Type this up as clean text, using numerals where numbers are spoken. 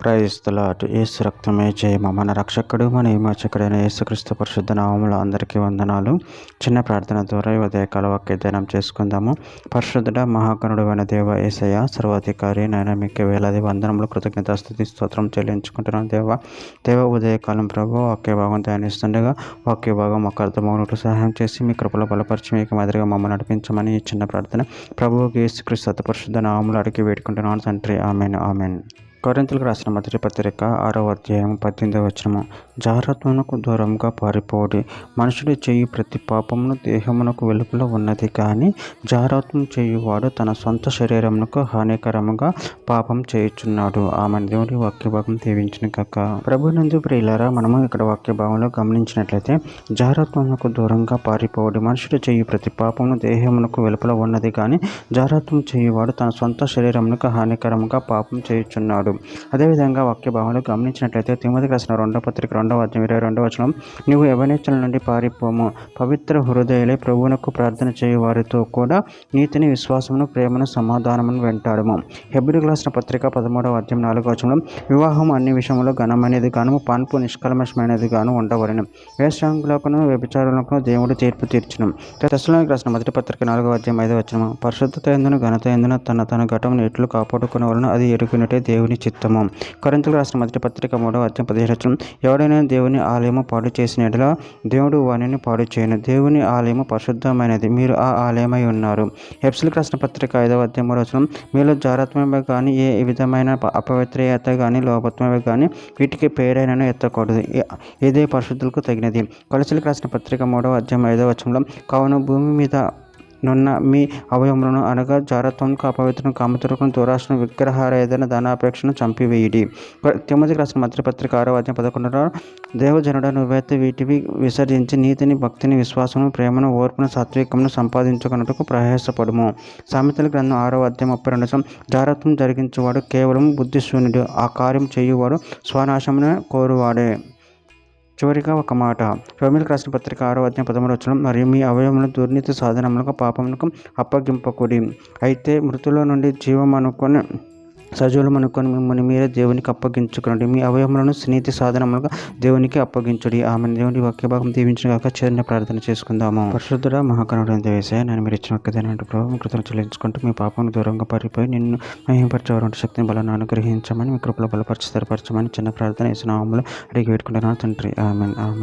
Praise the lord. యేసు రక్తమే జయము. మన రక్షకుడు మన విమోచకుడైన యేసుక్రీస్తు పరిశుద్ధ నామములో అందరికీ వందనాలు. చిన్న ప్రార్థన ద్వారా ఉదయకాల వాక్య ధ్యానం చేసుకుందాము. పరిశుద్ధుడ మహాగణుడు అయిన దేవ యేసయ్య, సర్వాధికారి నాయన, మీకు వేలాది వందనములు, కృతజ్ఞతాస్తుతి స్తోత్రం చెల్లించుకుంటున్నాను. దేవ ఉదయకాలం ప్రభు వాక్య భాగం ధ్యానిస్తుండగా వాక్య భాగం మాకు అర్థమవునట్లు సహాయం చేసి మీ కృపలో బలపరిచి మీకు మాదిరిగా మమ్మల్ని నడిపించమని ఈ చిన్న ప్రార్థన ప్రభువుకి యేసుక్రీస్తు అతి పరిశుద్ధ నామములో అడిగి వేడుకుంటున్నాను తండ్రి. Amen amen. కొరింథీయులకు రాసిన మొదటి పత్రిక 6వ అధ్యాయం 18వ వచనము. జారత్వమునకు దూరంగా పారిపోడి, మనుషుడు చేయు ప్రతి పాపమును దేహమునకు వెలుపల ఉన్నది, కానీ జారత్వం చేయువాడు తన సొంత శరీరమునకు హానికరముగా పాపం చేయుచున్నాడు. ఆమె దేవుడి వాక్య భాగం దీవించిన కాక. ప్రభునందు ప్రియులారా, మనము ఇక్కడ వాక్య భాగంలో గమనించినట్లయితే, జారత్వమునకు దూరంగా పారిపోడి, మనుషుడు చేయు ప్రతి పాపమును దేహమునకు వెలుపల ఉన్నది, కానీ జారత్వం చేయువాడు తన సొంత శరీరమునకు హానికరముగా పాపం చేయుచున్నాడు. అదేవిధంగా వాక్య భావంలో గమనించినట్లయితే తిమోతికి రాసిన 2వ పత్రిక 2వ అధ్యాయం 22వ వచనం, నీవు యవ్వనేచ్ఛల నుండి పారిపోము, పవిత్ర హృదయులై ప్రభువునకు ప్రార్థన చేయు వారితో కూడా నీతిని, విశ్వాసమును, ప్రేమను, సమాధానమును వెంటాడము. హెబ్రీయులకు రాసిన పత్రిక 13వ అధ్యాయం 4వ వచనంలో, వివాహం అన్ని విషయంలో ఘనమైనది గాను పాన్పు నిష్కల్మషమైనది గాను ఉండవలెను, వేశ్యాంగులకును వ్యభిచారులకు దేవుడు తీర్పు తీర్చును. తెస్సలోనికీయులకు రాసిన మొదటి పత్రిక 4వ అధ్యాయం 5వ వచనం, పరిశుద్ధత యందును ఘనత యందును తన ఘటమును ఎట్లు కాపాడుకునవలెను, అది ఎరుగునటే దేవుని చిత్తము. కొరింథీయులకు రాసిన మొదటి పత్రిక 3వ అధ్యాయం 15వ వచనం, ఎవడైనా దేవుని ఆలయము పాడు చేసిన యెడల దేవుడు వానిని పాడు చేయను, దేవుని ఆలయము పరిశుద్ధమైనది, మీరు ఆ ఆలయమై ఉన్నారు. ఎఫెసీయులకు రాసిన పత్రిక 5వ అధ్యాయం 3వ వచనం, మీలో జారత్వమే కానీ ఏ విధమైన అపవిత్రత కానీ లోపత్వమే కానీ వీటికి పేరైనను ఎత్తకూడదు, ఇదే పరిశుద్ధులకు తగినది. కొలస్సీయులకు రాసిన పత్రిక 3వ అధ్యాయం 5వ వచనంలో, కావున భూమి మీద నున్న మీ అవయవములను అనగా జారత్వమును, అపవిత్రను, కామతురకును, దురాశను, విగ్రహారాధన, ధనాపేక్షను చంపివేయుడి. తిమోతికి రాసిన మొదటి పత్రిక 6వ అధ్యాయం 11, దేవజనుడ, నువ్వైతే వీటివి విసర్జించి నీతిని, భక్తిని, విశ్వాసమును, ప్రేమను, ఓర్పును, సాత్వికమును సంపాదించుకున్నట్టుకు ప్రయాసపడుము. సామెతల గ్రంథం 6వ అధ్యాయం 32, జారత్వం జరిగించువాడు కేవలం బుద్ధిశూన్యుడు, ఆ కార్యం చేయువాడు స్వనాశమును కోరువాడే. చివరిగా ఒక మాట, రోమీయులకు రాసిన పత్రిక 6వ అధ్యాయం 13వ వచనం, మరియు మీ అవయవములను దుర్నీతి సాధనములకు పాపమునకు అప్పగింపకుడి, అయితే మృతుల నుండి జీవమనుకొని సజీవులమనుకొని మిమ్మల్ని మీరే దేవునికి అప్పగించుకునండి, మీ అవయవములను నీతి సాధనములుగా దేవునికి అప్పగించుడి. ఆమె దేవుని వాక్య భాగం దీవించిన కాక చిన్న ప్రార్థన చేసుకుందాము. పరిశుద్ధుడ మహాగణుడైన దేవయ్య, నేను మీరు ఇచ్చిన వాక్యదానంటే ప్రభు కృతజ్ఞతలు చెల్లించుకుంటూ మీ పాపమును దూరంగా పారిపోయి నిన్ను మహిమపరచేవారంటే శక్తిని బలాన్ని అనుగ్రహించమని, మీ కృపలో బలపరిచి స్థిరపరచమని చిన్న ప్రార్థన యేసు నామములో అడిగి పెట్టుకుంటున్నాను తండ్రి. Amen amen.